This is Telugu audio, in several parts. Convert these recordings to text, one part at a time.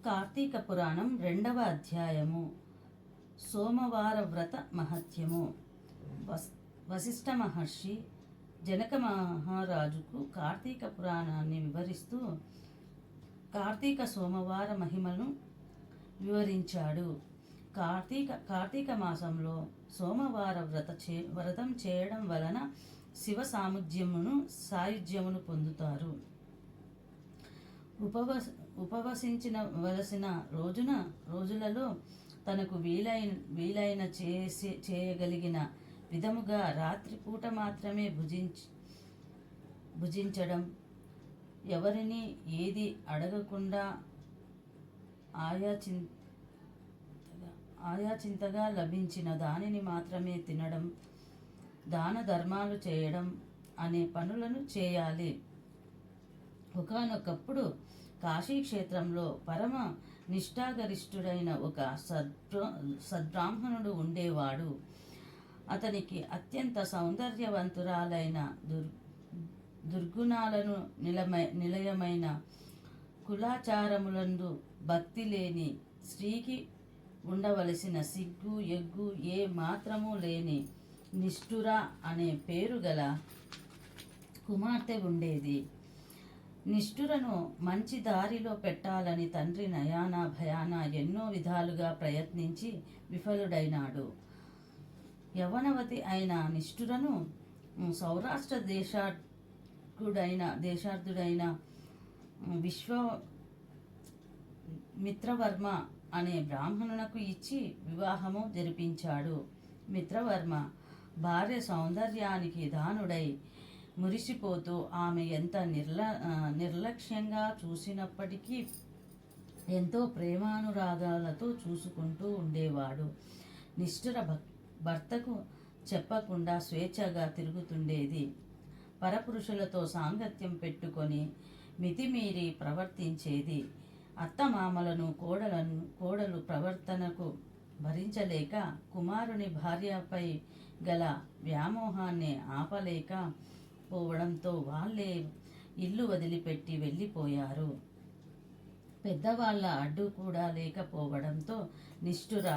కార్తీక పురాణం 2వ అధ్యాయము. సోమవార వ్రత మహత్యము. వశిష్ఠ మహర్షి జనక మహారాజుకు కార్తీక పురాణాన్ని వివరిస్తూ కార్తీక సోమవార మహిమను వివరించాడు. కార్తీక మాసంలో సోమవార వ్రతం చేయడం వలన శివ సాయుధ్యమును పొందుతారు. ఉపవసించవలసిన రోజులలో తనకు వీలైన చేయగలిగిన విధముగా రాత్రిపూట మాత్రమే భుజించడం, ఎవరిని ఏది అడగకుండా ఆయాచింతగా లభించిన దానిని మాత్రమే తినడం, దాన ధర్మాలు చేయడం అనే పనులను చేయాలి. ఒకానొకప్పుడు కాశీక్షేత్రంలో పరమ నిష్ఠాగరిష్ఠుడైన ఒక సద్బ్రాహ్మణుడు ఉండేవాడు. అతనికి అత్యంత సౌందర్యవంతురాలైన దుర్గుణాలను నిలయమైన కులాచారములందు భక్తి లేని స్త్రీకి ఉండవలసిన సిగ్గు ఎగ్గు ఏ మాత్రము లేని నిష్ఠుర అనే పేరు గల కుమార్తె ఉండేది. నిష్ఠురను మంచి దారిలో పెట్టాలని తండ్రి నయాన భయాన ఎన్నో విధాలుగా ప్రయత్నించి విఫలుడైనాడు. యవనవతి అయిన నిష్ఠురను సౌరాష్ట్ర దేశార్థుడైన మిత్రవర్మ అనే బ్రాహ్మణునకు ఇచ్చి వివాహము జరిపించాడు. మిత్రవర్మ భార్య సౌందర్యానికి దానుడై మురిసిపోతూ ఆమె ఎంత నిర్లక్ష్యంగా చూసినప్పటికీ ఎంతో ప్రేమానురాగాలతో చూసుకుంటూ ఉండేవాడు. నిష్ఠుర భర్తకు చెప్పకుండా స్వేచ్ఛగా తిరుగుతుండేది. పరపురుషులతో సాంగత్యం పెట్టుకొని మితిమీరి ప్రవర్తించేది. అత్తమామలను కోడలు ప్రవర్తనకు భరించలేక కుమారుని భార్యపై గల వ్యామోహాన్ని ఆపలేక పోవడంతో వాళ్ళే ఇల్లు వదిలిపెట్టి వెళ్ళిపోయారు. పెద్దవాళ్ళ అడ్డు కూడా లేకపోవడంతో నిష్ఠుర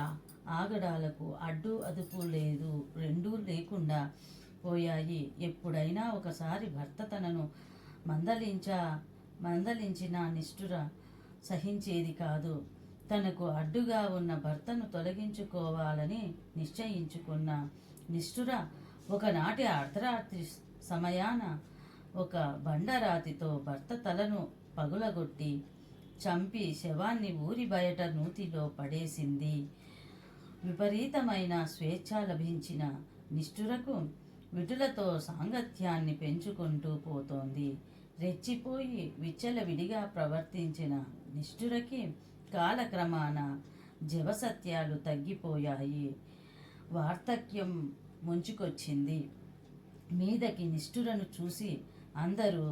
ఆగడాలకు అడ్డు అదుపు లేదు, రెండూ లేకుండా పోయాయి. ఎప్పుడైనా ఒకసారి భర్త తనను మందలించిన నిష్ఠుర సహించేది కాదు. తనకు అడ్డుగా ఉన్న భర్తను తొలగించుకోవాలని నిశ్చయించుకున్న నిష్ఠుర ఒకనాటి అర్ధరాత్రి సమయాన ఒక బండరాతితో భర్త తలను పగులగొట్టి చంపి శవాన్ని ఊరి బయట నూతిలో పడేసింది. విపరీతమైన స్వేచ్ఛ లభించిన నిష్ఠురకు విటులతో సాంగత్యాన్ని పెంచుకుంటూ పోతోంది. రెచ్చిపోయి విచ్చలవిడిగా ప్రవర్తించిన నిష్ఠురకి కాలక్రమాన జవసత్యాలు తగ్గిపోయాయి. వార్ధక్యం ముంచుకొచ్చింది. మీదకి నిష్ఠురను చూసి అందరూ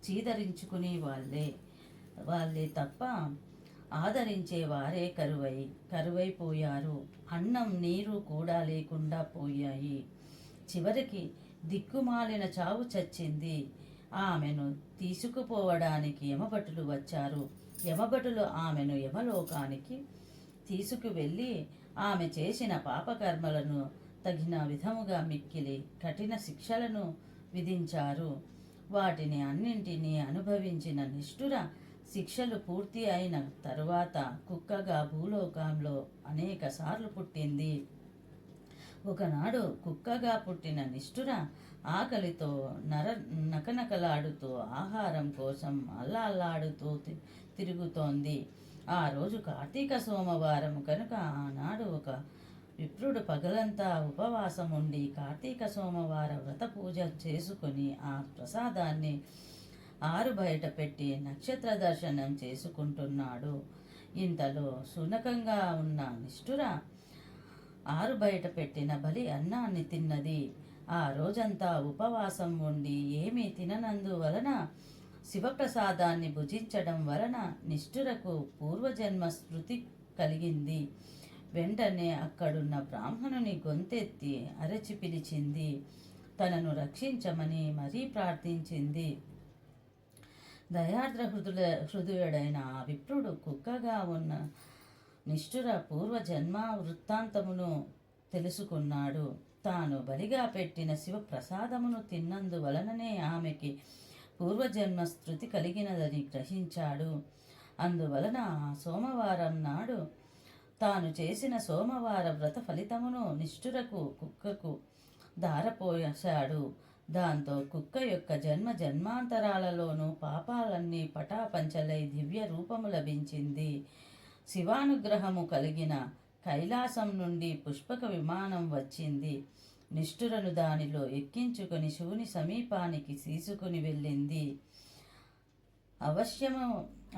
చీదరించుకునే వాళ్ళే తప్ప ఆదరించే వారే కరువైపోయారు. అన్నం నీరు కూడా లేకుండా పోయాయి. చివరికి దిక్కుమాలిన చావు చచ్చింది. ఆమెను తీసుకుపోవడానికి యమభటులు వచ్చారు. యమభటులు ఆమెను యమలోకానికి తీసుకువెళ్ళి ఆమె చేసిన పాపకర్మలను తగిన విధముగా మిక్కిలి కఠిన శిక్షలను విధించారు. వాటిని అన్నింటినీ అనుభవించిన నిష్ఠుర శిక్షలు పూర్తి అయిన తరువాత కుక్కగా భూలోకంలో అనేక సార్లు పుట్టింది. ఒకనాడు కుక్కగా పుట్టిన నిష్ఠుర ఆకలితో నకనకలాడుతూ ఆహారం కోసం అల్లాడుతూ తిరుగుతోంది. ఆ రోజు కార్తీక సోమవారం కనుక ఆనాడు ఒక విప్రుడు పగలంతా ఉపవాసం ఉండి కార్తీక సోమవార వ్రత పూజ చేసుకుని ఆ ప్రసాదాన్ని ఆరు బయట పెట్టి నక్షత్ర దర్శనం చేసుకుంటున్నాడు. ఇంతలో శునకంగా ఉన్న నిష్ఠుర ఆరు బయట పెట్టిన బలి అన్నాన్ని తిన్నది. ఆ రోజంతా ఉపవాసం ఉండి ఏమీ తిననందువలన శివప్రసాదాన్ని భుజించడం వలన నిష్ఠురకు పూర్వజన్మ స్మృతి కలిగింది. వెంటనే అక్కడున్న బ్రాహ్మణుని గొంతెత్తి అరచి పిలిచింది. తనను రక్షించమని మరీ ప్రార్థించింది. దయార్ద్ర హృదయుడైన ఆ విప్రుడు కుక్కగా అడ్డుగా ఉన్న నిష్ఠుర పూర్వజన్మ వృత్తాంతమును తెలుసుకున్నాడు. తాను బలిగా పెట్టిన శివప్రసాదమును తిన్నందువలననే ఆమెకి పూర్వజన్మ స్మృతి కలిగినదని గ్రహించాడు. అందువలన ఆ సోమవారం నాడు తాను చేసిన సోమవార వ్రత ఫలితమును నిష్ఠురకు కుక్కకు ధారపోసాడు. దాంతో కుక్క యొక్క జన్మ జన్మాంతరాలలోనూ పాపాలన్నీ పటాపంచలై దివ్య రూపము లభించింది. శివానుగ్రహము కలిగిన కైలాసం నుండి పుష్పక విమానం వచ్చింది. నిష్ఠురను దానిలో ఎక్కించుకొని శివుని సమీపానికి తీసుకుని వెళ్ళింది.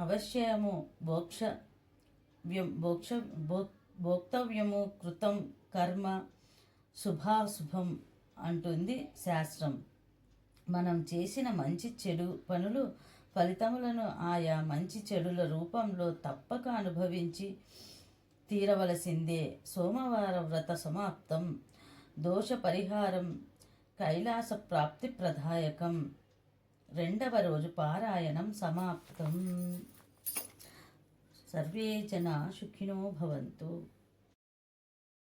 అవశ్యము భోక్తవ్యము కృతం కర్మ శుభాశుభం అంటుంది శాస్త్రం. మనం చేసిన మంచి చెడు పనులు ఫలితములను ఆయా మంచి చెడుల రూపంలో తప్పక అనుభవించి తీరవలసిందే. సోమవార వ్రత సమాప్తం. దోష పరిహారం కైలాస ప్రాప్తి ప్రదాయకం. 2వ రోజు పారాయణం సమాప్తం. సర్వే జనా సుఖినో భవంతు.